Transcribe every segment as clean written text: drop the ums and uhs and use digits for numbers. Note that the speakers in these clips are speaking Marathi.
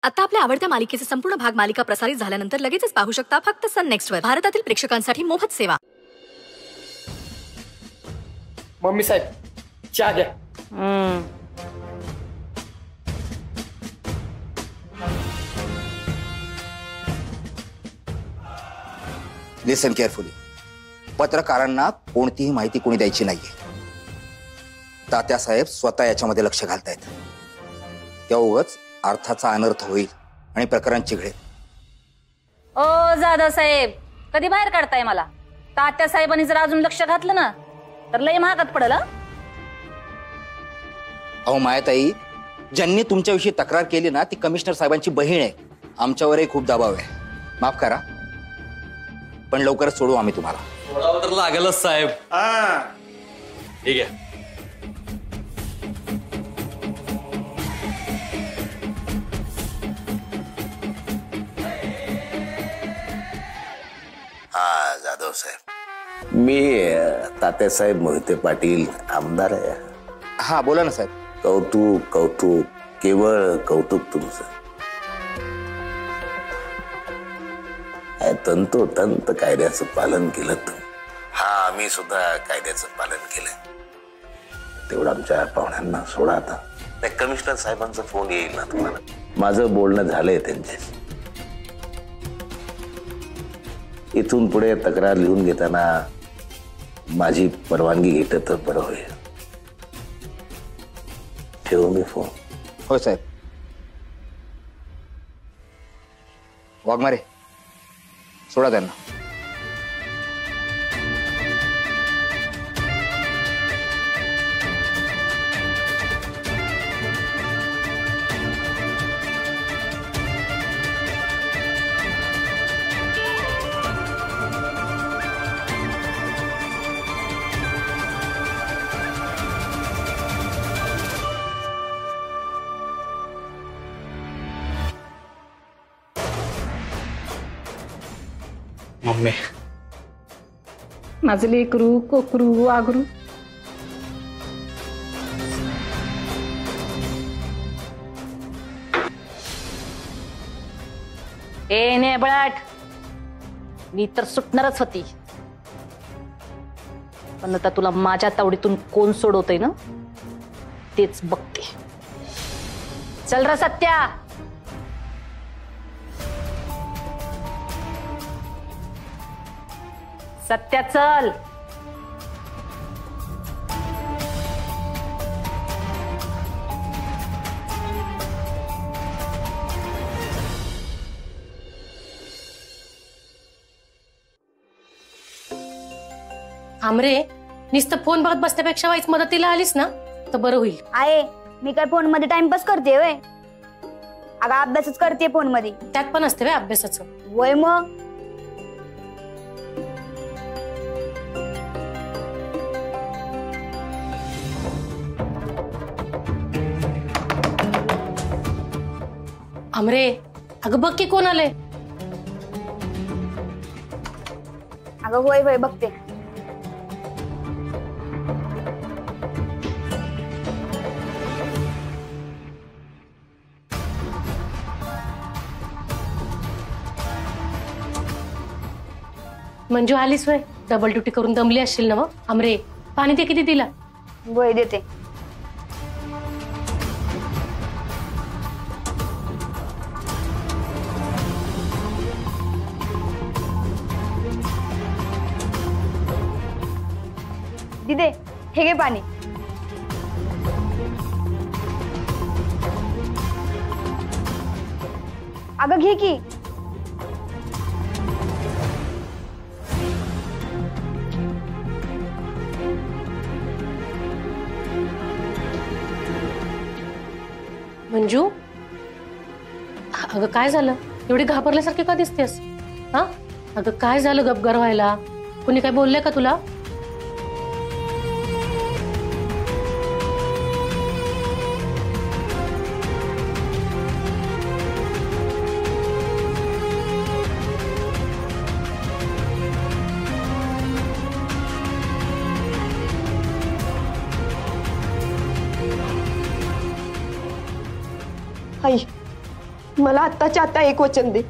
आता आपल्या आवडत्या मालिकेचे संपूर्ण भाग मालिका प्रसारित झाल्यानंतर लगेचच पाहू शकता फक्त सन नेक्स्ट वर. भारतातील प्रेक्षकांसाठी मोफत सेवा. मम्मी साहेब चहा घ्या. लिसन केअरफुली. पत्रकारांना कोणतीही माहिती कोणी द्यायची नाहीये. तात्यासाहेब स्वतः याच्यामध्ये लक्ष घालतायत. त्या उगाच अर्थाचा अनर्थ होईल आणि प्रकरण चिघळेल. ओ जाधव साहेब, कधी बाहेर काढताय मला? तात्या साहेबांनी जर अजून लक्ष घातलं ना तर लय महागात पडलं. अहो मायाताई, ज्यांनी तुमच्याविषयी तक्रार केली ना ती कमिशनर साहेबांची बहीण आहे. आमच्यावरही खूप दबाव आहे. माफ करा, पण लवकरच सोडू आम्ही तुम्हाला. सोडावं तर लागेलच साहेब. ठीक आहे. हा जाधव साहेब, मी तात्यासाहेब मोहिते पाटील, आमदार आहे. हा बोला ना साहेब. कौतुक कौतुक, केवळ कौतुक तुमचं. तंतोतंत कायद्याचं पालन केलं तुम्ही. हा, आम्ही सुद्धा कायद्याचं पालन केलं. तेवढं आमच्या पाहुण्यांना सोडा आता. त्या कमिशनर साहेबांचा फोन येईल ना तुम्हाला. माझं बोलणं झालंय त्यांच्याशी. इथून पुढे तक्रार लिहून घेताना माझी परवानगी घेतलं तर बरं होईल. ठेवू मी फोन? हो साहेब. वाघमारे, सोडा त्यांना. मम्मी, माझं लेकरू कोकरू वागरू. ए नेबळाट, मी तर सुटणारच होती, पण आता तुला माझ्या तावडीतून कोण सोडवतय ना तेच बघते. चल र सत्या. सत्या चल. आमरे, नुसतं फोन बघत बसण्यापेक्षा वाईच मदतीला आलीस ना तर बरं होईल. आहे, मी काय फोन मध्ये टाइमपास करते वय? अगं अभ्यासच करते फोन मध्ये. त्यात पण असते वे अभ्यासाचं. वय मग. आमरे, अगं बघ की कोण आले. अगं होय होय बघते. मंजू आलीस वय? डबल ड्युटी करून दमली असशील ना. आमरे, पाणी ते किती दिला? वय देते. दिदे, हे घे पाणी. अगं घे की. मंजू, अगं काय झालं? एवढी घाबरल्यासारखी का दिसतेस? हा, अगं काय झालं गपगार व्हायला? कुणी काय बोललंय का तुला? आई, मला आत्ताच्या आता एक वचन दे,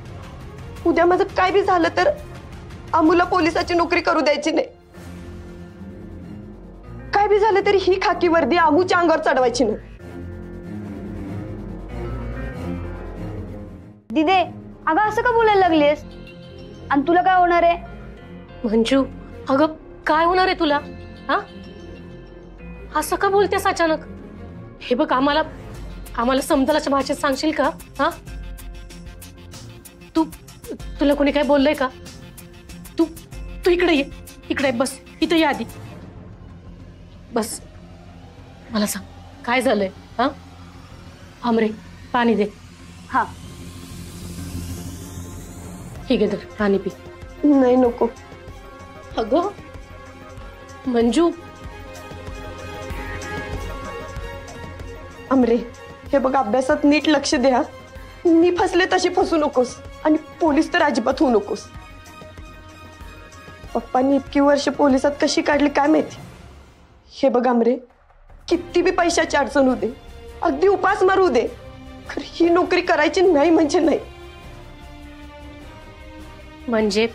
उद्या माझं काय बी झालं तर अमूला पोलिसाची नोकरी करू द्यायची नाही. काय बी झालं तरी ही खाकी वर्दी अमूच्या अंगावर चढवायची नाही. दिदे, अगं असं का बोलायला लागलीस? आणि तुला काय होणार आहे? मंजू, अगं काय होणार आहे तुला? हा, असं का बोलतेस अचानक? हे बघ, आम्हाला समतलाच्या भाषेत सांगशील का? हा, तुला कोणी काय बोललंय का? तू इकडे ये, इकडे बस, इथं ये आधी. बस, मला सांग काय झालंय? हा, आमरे पाणी दे. हा, ठीक आहे, तर पाणी पी. नाही नको. अगं मंजू, अमरे, हे बघ, अभ्यासात नीट लक्ष द्या. मी फसले तशी फसू नकोस आणि पोलीस तर अजिबात होऊ नकोस. पप्पांनी इतकी वर्ष पोलिसात कशी काढली काय माहिती. हे बघ अमरे, किती बी पैशाची अडचण होऊ दे, अगदी उपास मारू दे, खरं ही नोकरी करायची नाही म्हणजे नाही. म्हणजे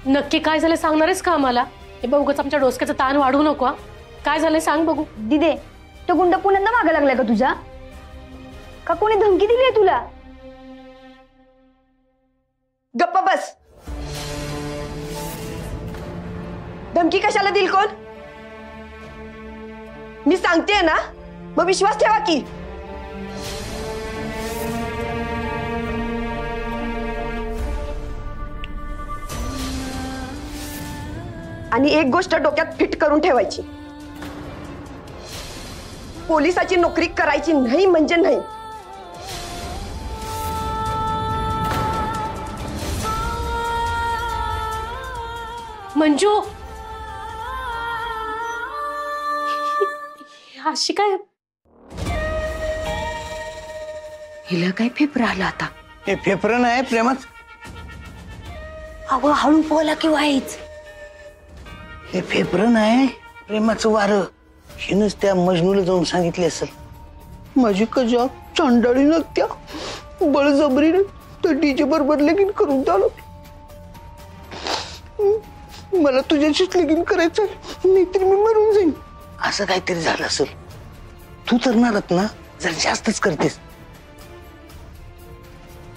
नक्की काय झालं सांगणार आहेस का आम्हाला? हे बघ, उगाच आमच्या डोसक्याचा ताण वाढवू नको. काय झालंय सांग बघू. दिदे, तो गुंड पुन्हा मागे लागलाय का तुझ्या? का कोणी धमकी दिली आहे तुला? गप्पा बस. धमकी कशाला दिल कोण? मी सांगते ना, मग विश्वास ठेवा की. आणि एक गोष्ट डोक्यात फिट करून ठेवायची, पोलिसाची नोकरी करायची नाही म्हणजे नाही. मंजू, अशी काय? हिला काय फेफर आला आता? हे फेफर नाही प्रेमात. अगं हळू बोला की व्हायच. हे फेफर नाही, प्रेमाचं वारं. हिनच त्या मजनूला जाऊन सांगितले असेल, माझी कजा चांडाळीनं त्या बळजबरीने त्या डीजे बरोबर लगीन करून झालं. मला तुझ्याशीच लगीन करायचं, नाहीतर मी मरून जाईन. असं काहीतरी झालं असेल. तू तर नारात ना, जर जास्तच करतेस.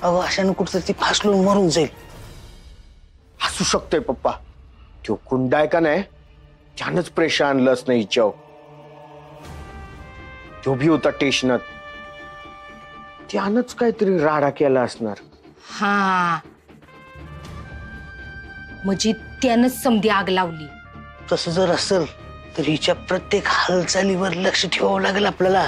अगं अशानं कुठं ती फासलून मरून जाईल. असू शकतोय पप्पा. तो गुंड आहे का नाही, त्यानंच प्रेशर आणलंच नाही हिच्यावर. तो भी होता स्टेशनात, त्यानंच काहीतरी राडा केला असणार. हा, म्हणजे त्यानंच समधी आग लावली. तसं जर असेल तर हिच्या प्रत्येक हालचालीवर लक्ष ठेवावं लागेल आपल्याला.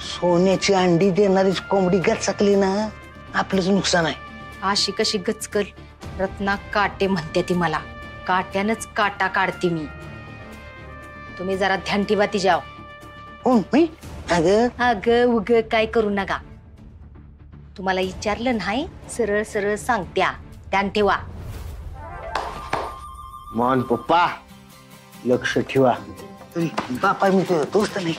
सोन्याची अंडी देणारी कोंबडी गचकली ना, आपलंच नुकसान आहे. अशी कशी गचकल? रत्ना काटे म्हणते ती मला. काट्यानच काटा काढते मी. तुम्ही जरा ध्यान ठेवा तिच्याव. कोण मी? अगं उग काय करू नका. तुम्हाला विचारलं नाही, सरळ सरळ सांगत्या. ध्यान ठेवा. मान पप्पा, लक्ष ठेवा. तरी बापा मी तुझा दोस्त नाही.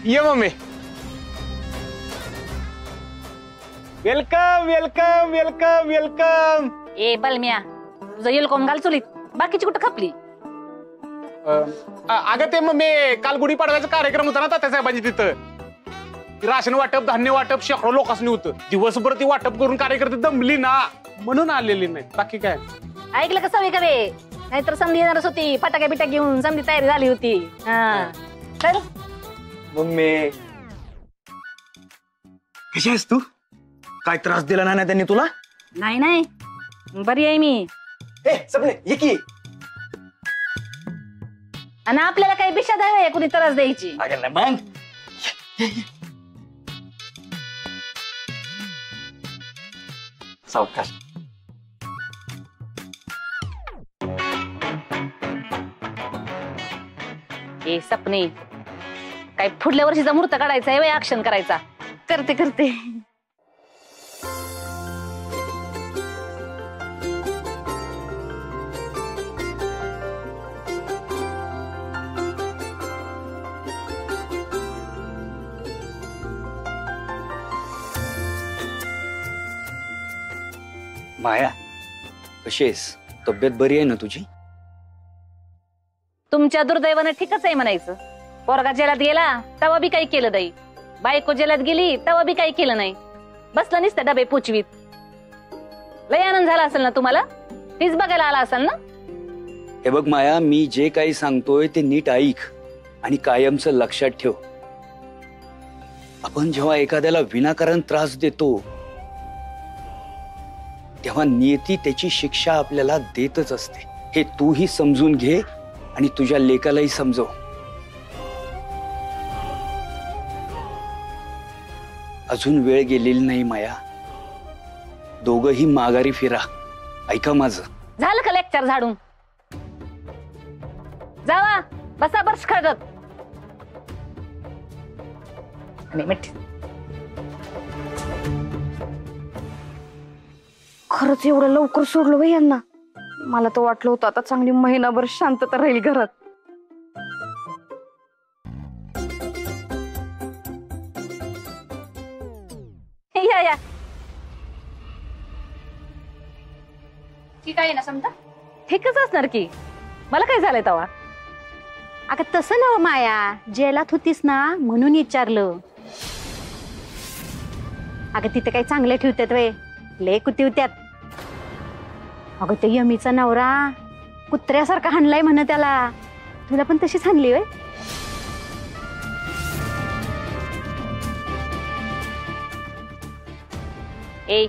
ये mummy. Welcome welcome welcome welcome. ए बलम्या, तुझं येलकोम घाल चुलीत. बाकीची कुठं खपली? अगं ते मग मी काल गुढीपाडव्याचा कार्यक्रम होता ना तात्यासाहेबांची तिथं. राशन वाटप, धान्य वाटप शेकडो लोकांनी होतं. दिवसभर ती वाटप करून कार्यकर्ते दमली ना, म्हणून आलेली नाही. बाकी काय? ऐकलं कसं वे कवे? नाहीतर समधी येणारच होती. फटाक्या बिटा घेऊन समधी तयारी झाली होती. हा, चल. मम्मी, कशी आहेस तू? काय त्रास दिला नाही ना त्यांनी तुला? नाही नाही, बरी आहे मी. सपने ये की. आणि आपल्याला काही बिशाद आहे कुणी त्रास द्यायची? सावकाश. ए सपने, काय पुढल्या वर्षीचा मुहूर्त काढायचा आहे, ऍक्शन करायचा. करते करते. माया, कशी आहेस? तब्येत बरी आहे ना तुझी? तुमच्या दुर्दैवाने ठीकच आहे म्हणायचं. पोरगा जेलात गेला तेव्हा बी काही केलं नाही, बायको जेलात गेली तेव्हा बी काही केलं नाही. बसलं नुसतं डबे पोचवीत. लय आनंद झाला असेल ना तुम्हाला? तीच बघायला आला असेल ना? हे बघ माया, मी जे काही सांगतोय ते नीट ऐक आणि कायमचं लक्षात ठेव. आपण जेव्हा एखाद्याला विनाकारण त्रास देतो तेव्हा नियती त्याची शिक्षा आपल्याला देतच असते. हे तूही समजून घे आणि तुझ्या लेकालाही समजव. अजून वेळ गेलेली नाही माया. दोघही माघारी फिरा. ऐका माझं. झालं का लेक्चर झाडून? जावा बसा बर्ष खळगत. खरंच एवढं लवकर सोडलं बाई यांना? मला तर वाटलं होतं आता चांगली महिनाभर शांतता राहील घरात. या या. ठीक आहे ना समजा? ठीकच असणार की. मला काय झालंय तवा? अगं तसं नव माया, जेलात होतीस ना म्हणून विचारलं. अगं तिथे काही चांगले ठेवतात वे, लय कुतीवत्यात. अगं ते यमीचा नवरा कुत्र्यासारखा हाणलाय म्हण त्याला. तुला पण तशीच हाणली वे? ए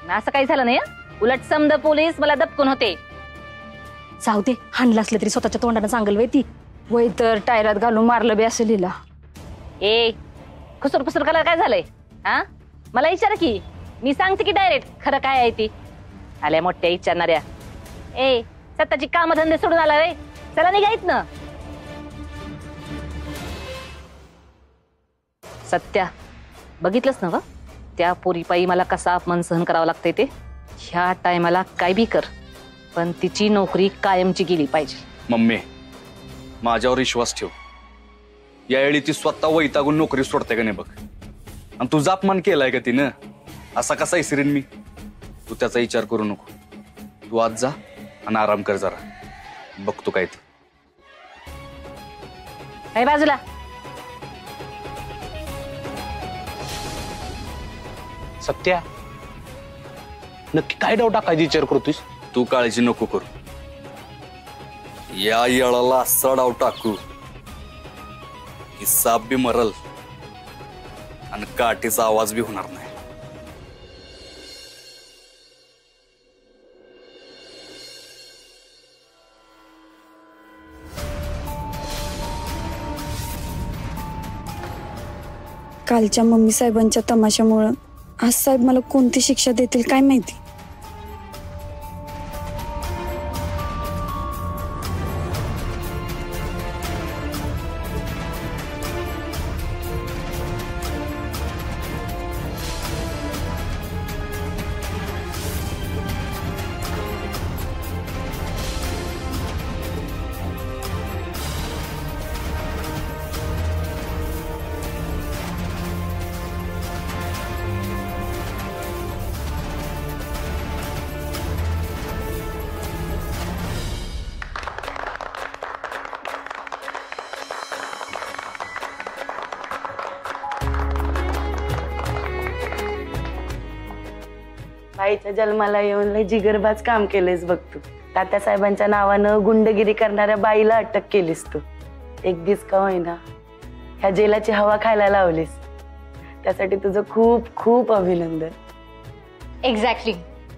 असं काही झालं नाही. उलट समद पोलीस मला दबकून होते. जाऊ दे, हाणलं असलं तरी स्वतःच्या तोंडानं सांगल वे ती. वय तर टायरात घालून मारलं बी असेल हिला. ए खुसूर फुसूर करायला काय झालंय? हा मला विचार की, मी सांगते की डायरेक्ट खरं काय आहे ती. आल्या मोठ्या विचारणाऱ्या. ए स्वतःची कामधंदे सोडून आला रे. चला निघायत ना. सत्या बघितलंच ना व त्या पोरीपायी मला कसा अपमान सहन करावा लागतंय ते. ह्या टायमाला काय बी कर, पण तिची नोकरी कायमची गेली पाहिजे. मम्मी, माझ्यावर विश्वास ठेव. यावेळी ती स्वतः वैतागून नोकरी सोडते का नाही बघ. आणि तुझा अपमान केलाय का तिनं? असा कसा विसरेन मी? तू त्याचा विचार करू नको. तू आज जा आणि आराम कर जरा. बघतो काय ते. काय बाजूला. सत्या, नक्की काय डाव टाकायचा विचार करतोस? तू काळजी नको करू. या येळाला असा डाव टाकू की साप बी मरल आणि काठीचा आवाज बी होणार नाही. कालच्या मम्मी साहेबांच्या तमाशामुळं आज साहेब मला कोणती शिक्षा देतील काय माहिती. आईच्या जन्माला येऊन लय जिगरबाज काम केलेस बघ तू. तात्यासाहेबांच्या नावानं गुंडगिरी करणाऱ्या बाईला अटक केलीस तू. एक दिस का होईना ह्या जेलाची हवा खायला लावलीस. त्यासाठी तुझं खूप खूप अभिनंदन. एक्झॅक्टली.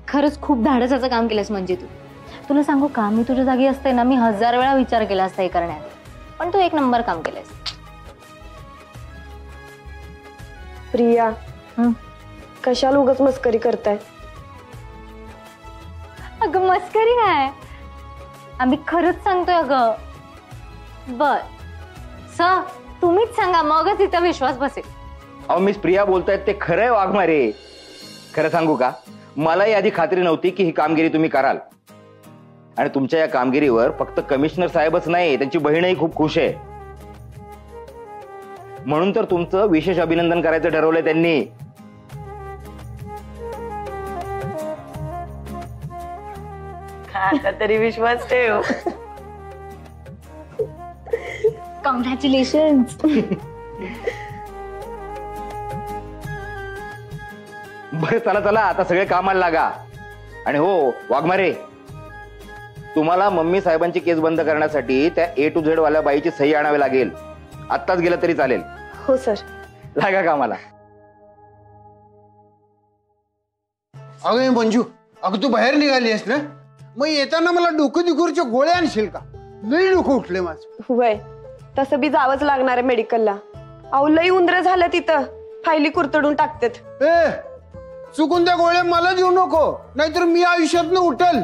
खरंच खूप धाडसाचं काम केलंस म्हणजे तू. तुला सांगू का, मी तुझ्या जागी असते ना मी 1000 वेळा विचार केला असता हे करण्यात. पण तू 1 नंबर काम केलंस. प्रिया, कशाला उगाच मस्करी करताय? अगं मस्करी काय, आम्ही खरंच सांगतोय. अगं बर सर तुम्हीच सांगा, मगच तिचा विश्वास बसेल. अहो मिस प्रिया बोलतायत ते खरंय वाघमारे. खरं सांगू का, मलाही आधी खात्री नव्हती की ही कामगिरी तुम्ही कराल. आणि तुमच्या या कामगिरीवर फक्त कमिशनर साहेबच नाही, त्यांची बहीणही खूप खुश आहे. म्हणून तर तुमचं विशेष अभिनंदन करायचं ठरवलंय त्यांनी. आता तरी विश्वास ठेव. कॉंग्रॅच्युलेशन. बरं चला चला, आता सगळे कामाला लागा. आणि हो वाघमारे, तुम्हाला मम्मी साहेबांची केस बंद करण्यासाठी त्या A to Z वाल्या बाईची सही आणावी लागेल. आत्ताच गेलं तरी चालेल. हो सर. लागा कामाला. अगं मंजू, अगं तू बाहेर निघाली आहेस ना, मग येताना मला डोकं दुखूरच्या गोळ्या आणशील का? लई डोकं उठले माझं. वय तसं बी जावंच लागणार आहे मेडिकलला. अहो लई उंदर झालं तिथं, फायली कुरतडून टाकतात. ए चुकून त्या गोळ्या मला देऊ नको, नाहीतर मी आयुष्यातनं उठल.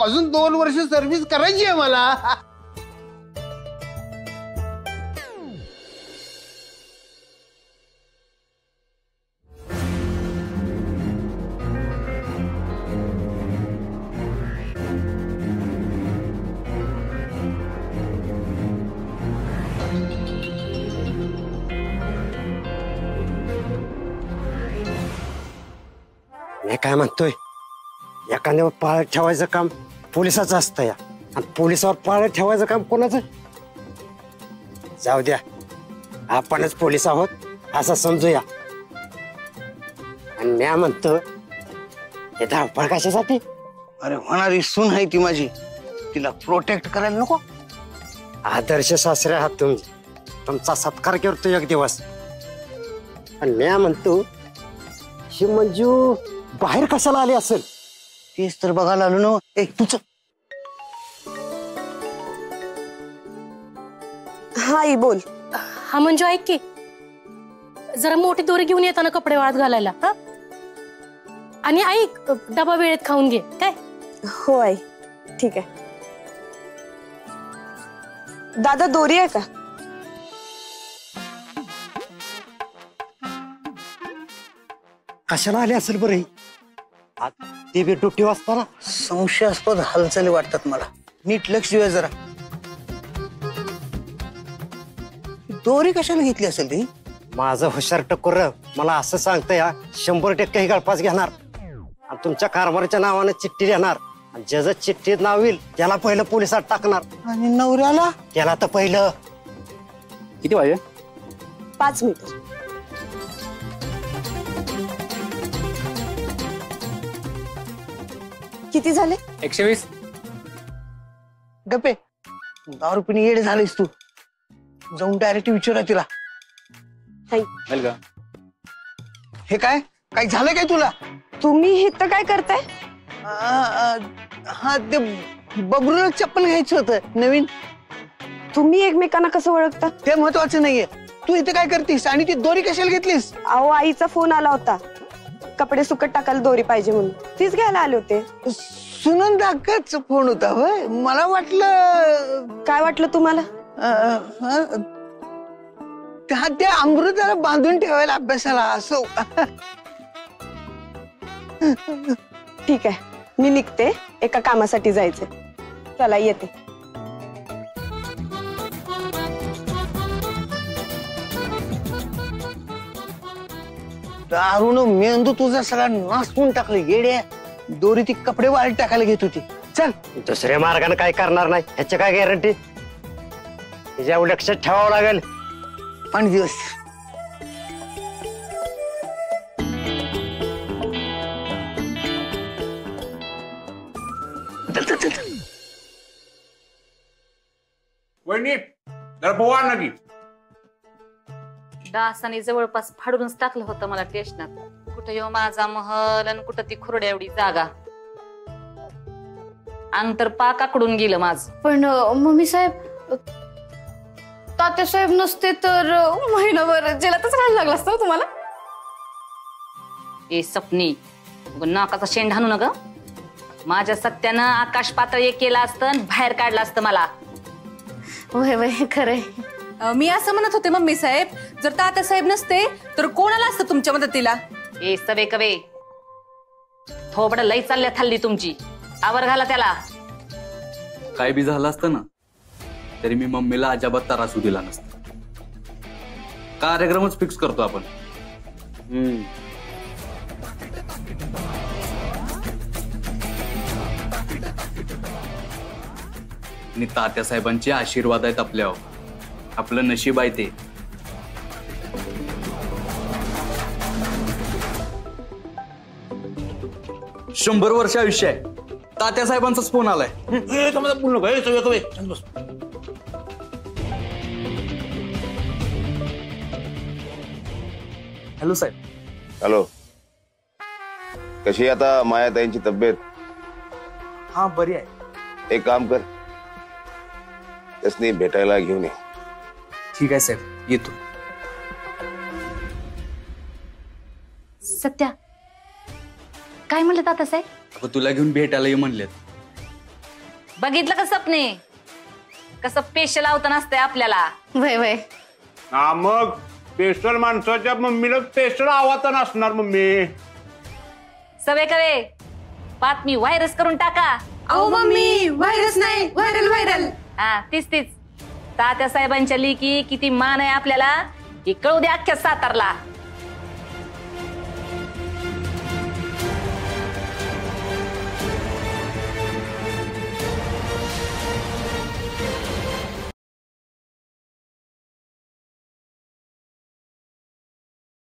अजून 2 वर्ष सर्व्हिस करायची आहे मला. मी काय म्हणतोय, एखाद्यावर पाळत ठेवायचं काम पोलिसाचं असतं या, आणि पोलिसावर पाळत ठेवायचं काम कोणाचं? जाऊ द्या, आपणच पोलीस आहोत असं समजूया. आणि मी म्हणतो, हे धावपळ कशासाठी? अरे होणारी सून आहे ती माझी, तिला प्रोटेक्ट करायला नको? आदर्श सासरे आहात तुम्ही, तुमचा सत्कार करतो एक दिवस. आणि मी म्हणतो, ही मंजू बाहेर कशाला आली असेल? तेच तर बघायला आलो ना. एक तुझ. हा आई बोल. हा मंजू ऐक की, जरा मोठी दोरी घेऊन येताना कपडे वाळत घालायला. हा, आणि ऐक, डबा वेळेत खाऊन घे काय? हो आई, ठीक आहे. दादा दोरी आहे का? कशाला आली असेल बरं? ते बी ड्युटी वाजताना संशयास्पद हालचाली वाटतात मला. नीट लक्ष देऊया जरा. दोरी कशाला घेतली असेल ती? माझं हुशार टक्कर मला असं सांगतंय, 100% ही गळपास घेणार आणि तुमच्या कारभाराच्या नावाने चिठ्ठी देणार. आणि ज्याचं चिठ्ठीत नाव येईल त्याला पहिलं पोलिसात टाकणार. आणि नवऱ्याला? त्याला तर पहिलं. किती वाजे? 5 मिनिट. किती झाले? 120. गप्पे, 10 रुपये येडे झालेस तू. जाऊन डायरेक्ट विचारा तिला. का? हे काय काय झालं काय तुला? तुम्ही इथं काय करताय? हा, ते बबरूला चप्पल घ्यायचं होतं नवीन. तुम्ही एकमेकांना कसं ओळखता? ते महत्वाचं नाहीये. तू इथे काय करतीस आणि ती दोरी कशाला घेतलीस? अहो आईचा फोन आला होता, कपडे सुकट टाकायला दोरी पाहिजे म्हणून, तीच घ्यायला आले होते. सुनंदाकाच फोन होता होय? मला वाटलं. काय वाटलं तुम्हाला? त्या अमृताला बांधून ठेवायला अभ्यासाला असो. ठीक आहे, मी निघते, एका कामासाठी जायचे. चला येते. दारुण मेंदू तुझा सगळा नासून टाकले येड्या. दोरी ती कपडे वाळत टाकायला घेत होती. चल, दुसऱ्या मार्गाने काय करणार नाही ह्याची काय गॅरंटी? तिच्या लक्षात ठेवावं लागेल. पाणी दिवस. वहिनी जरा पोवा ना की. डासाने जवळपास फाडूनच टाकलं होतं मला टेशनात. कुठं येऊ माझा महल आणि कुठं ती खुरड्या एवढी जागा. अंग तर पाकाकडून गेलं माझ. पण मम्मी साहेब, तात्या साहेब नसते तर महिनाभर जेलातच राहायला लागला असतं तुम्हाला. ए सपनी, नाकाचा शेंड हाणू न ग. माझ्या सत्यानं आकाश पातळ एक केलं असतं आणि बाहेर काढलं असतं मला. वय वय खरंय. मी असं म्हणत होते मम्मी साहेब, जर तात्या साहेब नसते तर कोणाला असतं तुमच्या मदतीला? ए सवे कवे, थोबड लई चालल्या थाल्ली तुमची. आवर घाला त्याला. काय बी झालं असतं ना तरी मी मम्मीला अजिबात त्रासू दिला नसता. कार्यक्रमच फिक्स करतो आपण. आणि तात्या साहेबांचे आशीर्वाद आहेत आपल्यावर. आपलं नशीब आहे ते. शंभर वर्ष आयुष्य आहे. तात्या साहेबांचाच फोन आलाय. हॅलो साहेब. हॅलो, कशी आता मायाताईंची तब्येत? हा बरी आहे. एक काम कर, त्यासनी भेटायला घेऊन ये. ठीक आहे साहेब, येतो. सत्या काय म्हणलं तात्या साहेब? अगं तुला घेऊन भेटायला ये म्हणलेत. बघितलं का सपने, कसं पेश लावता नसतंय आपल्याला. वय वय. हा मग स्पेशल माणसाच्या मम्मीला स्पेशल आवाहन असणार मम्मी. सवे कवे, बातमी व्हायरस करून टाका. अहो मम्मी, व्हायरस नाही, व्हायरल व्हायरल. हा तीच तीच. तात्या साहेबांच्या लेकी किती मान आहे आपल्याला हे कळू दे अख्ख्या सातारला.